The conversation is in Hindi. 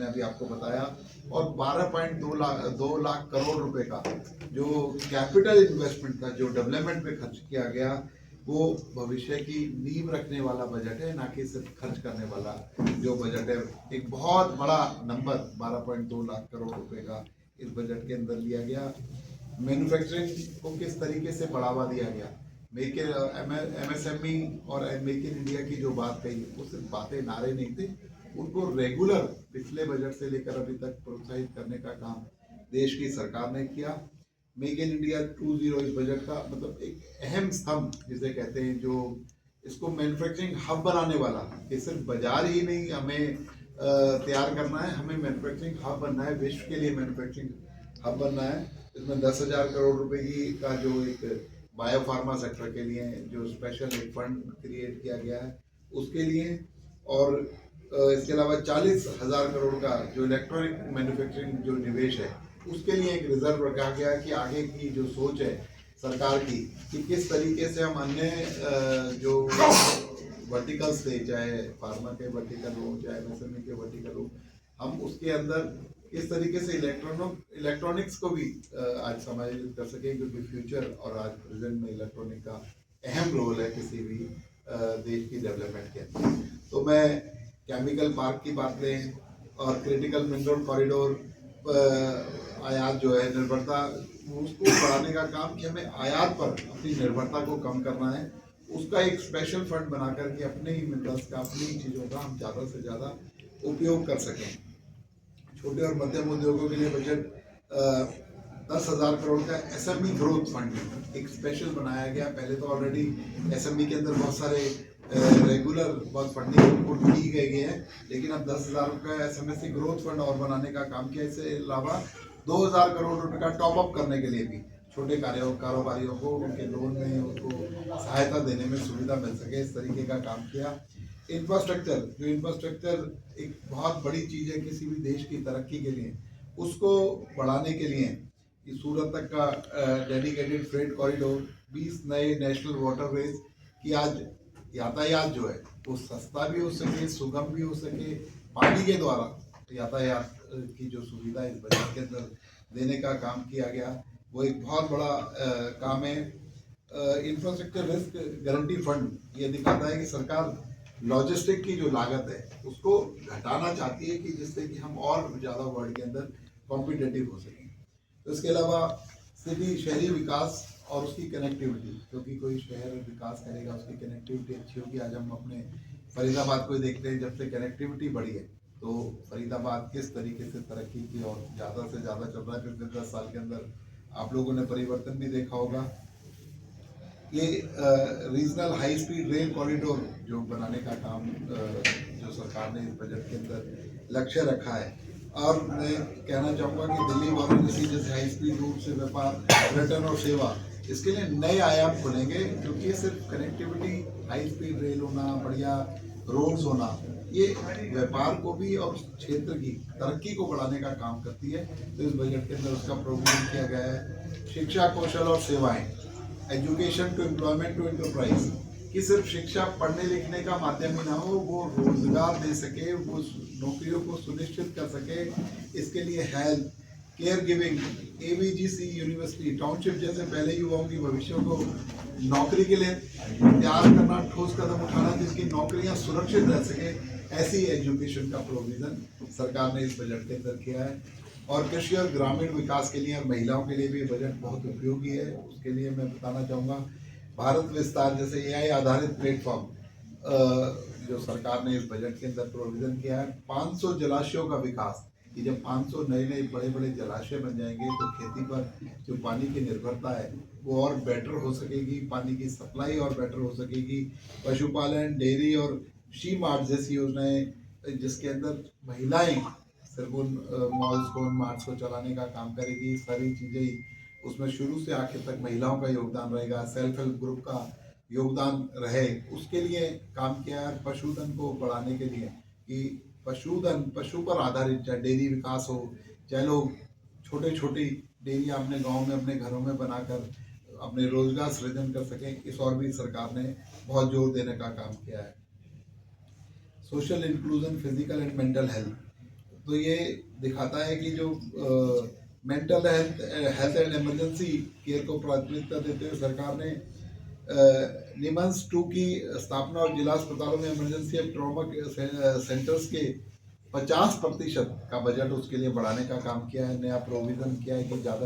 मैंने अभी आपको बताया, और 12.2 लाख करोड़ रुपए का जो कैपिटल इन्वेस्टमेंट था, जो डेवलपमेंट पे खर्च किया गया, वो भविष्य की नींव रखने वाला बजट है, ना कि सिर्फ खर्च करने वाला जो बजट है। एक बहुत बड़ा नंबर 12.2 लाख करोड़ रुपए का इस बजट के अंदर लिया गया। मैन्युफैक्चरिंग को किस तरीके से बढ़ावा दिया गया, मेक इन MSME और मेक इन इंडिया की जो बात कही, वो सिर्फ बातें नारे नहीं थे, उनको रेगुलर पिछले बजट से लेकर अभी तक प्रोत्साहित करने का काम देश की सरकार ने किया। मेक इन इंडिया 2.0 इस बजट का मतलब एक अहम स्तंभ जिसे कहते हैं, जो इसको मैन्युफैक्चरिंग हब बनाने वाला, कि सिर्फ बाजार ही नहीं हमें तैयार करना है, हमें मैन्युफैक्चरिंग हब बनना है, विश्व के लिए मैन्युफैक्चरिंग हब बनना है। इसमें 10,000 करोड़ रुपए की का जो एक बायो फार्मा सेक्टर के लिए जो स्पेशल एक फंड क्रिएट किया गया है उसके लिए, और इसके अलावा 40,000 करोड़ का जो इलेक्ट्रॉनिक मैन्युफैक्चरिंग जो निवेश है उसके लिए एक रिजर्व रखा गया कि आगे की जो सोच है सरकार की, कि किस तरीके से हम अन्य जो वर्टिकल्स थे, चाहे फार्मा के वर्टिकल हो, चाहे MSME के वर्टिकल हो, हम उसके अंदर किस तरीके से इलेक्ट्रॉनिक्स को भी आज समायोजित कर सके, क्योंकि फ्यूचर और आज प्रेजेंट में इलेक्ट्रॉनिक का अहम रोल है किसी भी देश की डेवलपमेंट के अंदर। तो मैं केमिकल पार्क की बात लें और क्रिटिकल मिनरल कॉरिडोर, आयात जो है निर्भरता, उसको बढ़ाने का काम कि हमें आयात पर अपनी निर्भरता को कम करना है, उसका एक स्पेशल फंड बना करके अपने ही मिनरल्स का, अपनी ही चीज़ों का हम ज़्यादा से ज़्यादा उपयोग कर सकें। छोटे और मध्यम उद्योगों के लिए बजट 10,000 करोड़ का SME ग्रोथ फंड एक स्पेशल बनाया गया। पहले तो ऑलरेडी SME के अंदर बहुत सारे रेगुलर बहुत फंडिंग की गई है, लेकिन अब 10,000 का SME ग्रोथ फंड और बनाने का काम किया। इसके अलावा 2,000 करोड़ रुपए का टॉपअप करने के लिए भी छोटे कारोबारियों को उनके लोन में उनको सहायता देने में सुविधा मिल सके, इस तरीके का काम किया। इंफ्रास्ट्रक्चर एक बहुत बड़ी चीज़ है किसी भी देश की तरक्की के लिए, उसको बढ़ाने के लिए सूरत तक का डेडिकेटेड फ्रेट कॉरिडोर, 20 नए नेशनल वाटरवेज की आज यातायात जो है वो सस्ता भी हो सके, सुगम भी हो सके, पानी के द्वारा यातायात की जो सुविधा इस बजट के अंदर देने का काम किया गया, वो एक बहुत बड़ा काम है। इंफ्रास्ट्रक्चर रिस्क गारंटी फंड ये दिखाता है कि सरकार लॉजिस्टिक की जो लागत है उसको घटाना चाहती है, कि जिससे कि हम और ज़्यादा वर्ल्ड के अंदर कॉम्पिटेटिव हो सकें। तो इसके अलावा शहरी विकास और उसकी कनेक्टिविटी, क्योंकि कोई शहर विकास करेगा उसकी कनेक्टिविटी अच्छी होगी। आज हम अपने फरीदाबाद को देखते हैं, जब से कनेक्टिविटी बढ़ी है तो फरीदाबाद किस तरीके से तरक्की की और ज़्यादा से ज़्यादा चल रहा है। पिछले 10 साल के अंदर आप लोगों ने परिवर्तन भी देखा होगा। ये regional high speed rail corridor जो बनाने का काम जो सरकार ने इस बजट के अंदर लक्ष्य रखा है, और मैं कहना चाहूँगा कि दिल्ली वाराणसी जैसे हाई स्पीड रूट से व्यापार, पर्यटन और सेवा, इसके लिए नए आयाम खुलेंगे, क्योंकि सिर्फ कनेक्टिविटी, हाई स्पीड रेल होना, बढ़िया रोड्स होना, ये व्यापार को भी और क्षेत्र की तरक्की को बढ़ाने का काम करती है। तो इस बजट के अंदर उसका प्रोविजन किया गया है। शिक्षा, कौशल और सेवाएं, education to employment to enterprise, कि सिर्फ शिक्षा पढ़ने लिखने का माध्यम ही ना हो, वो रोजगार दे सके, वो नौकरियों को सुनिश्चित कर सके। इसके लिए health care giving, ABGC university, township जैसे पहले युवाओं की भविष्य को नौकरी के लिए तैयार करना, ठोस कदम उठाना जिसकी नौकरियां सुरक्षित रह सके, ऐसी एजुकेशन का प्रोविजन सरकार ने इस बजट के अंदर किया है। और कृषि और ग्रामीण विकास के लिए और महिलाओं के लिए भी बजट बहुत उपयोगी है। उसके लिए मैं बताना चाहूँगा, भारत विस्तार जैसे AI आधारित प्लेटफॉर्म जो सरकार ने इस बजट के अंदर प्रोविजन किया है। 500 जलाशयों का विकास, कि जब 500 नए नए बड़े बड़े जलाशय बन जाएंगे तो खेती पर जो पानी की निर्भरता है वो और बेटर हो सकेगी, पानी की सप्लाई और बेटर हो सकेगी। पशुपालन, डेयरी और शी मार्ट जैसी योजनाएं जिसके अंदर महिलाएं सिर्फ उन मॉल्स को, उन मार्ट्स को चलाने का काम करेगी, सारी चीज़ें उसमें शुरू से आखिर तक महिलाओं का योगदान रहेगा, सेल्फ हेल्प ग्रुप का योगदान रहे, उसके लिए काम किया है। पशुधन को बढ़ाने के लिए कि पशुधन, पशु पर आधारित, चाहे डेयरी विकास हो, चाहे लोग छोटे छोटी डेयरी अपने गांव में, अपने घरों में बनाकर अपने रोजगार सृजन कर सकें, इस और भी सरकार ने बहुत जोर देने का काम किया है। Social inclusion, physical and mental health, तो ये दिखाता है कि जो mental health and emergency care को प्राथमिकता देते हुए सरकार ने निमंस 2 की स्थापना और जिला अस्पतालों में इमरजेंसी एंड ट्रॉमा सेंटर्स के 50% का बजट उसके लिए बढ़ाने का काम किया है। नया प्रोविजन किया है कि ज़्यादा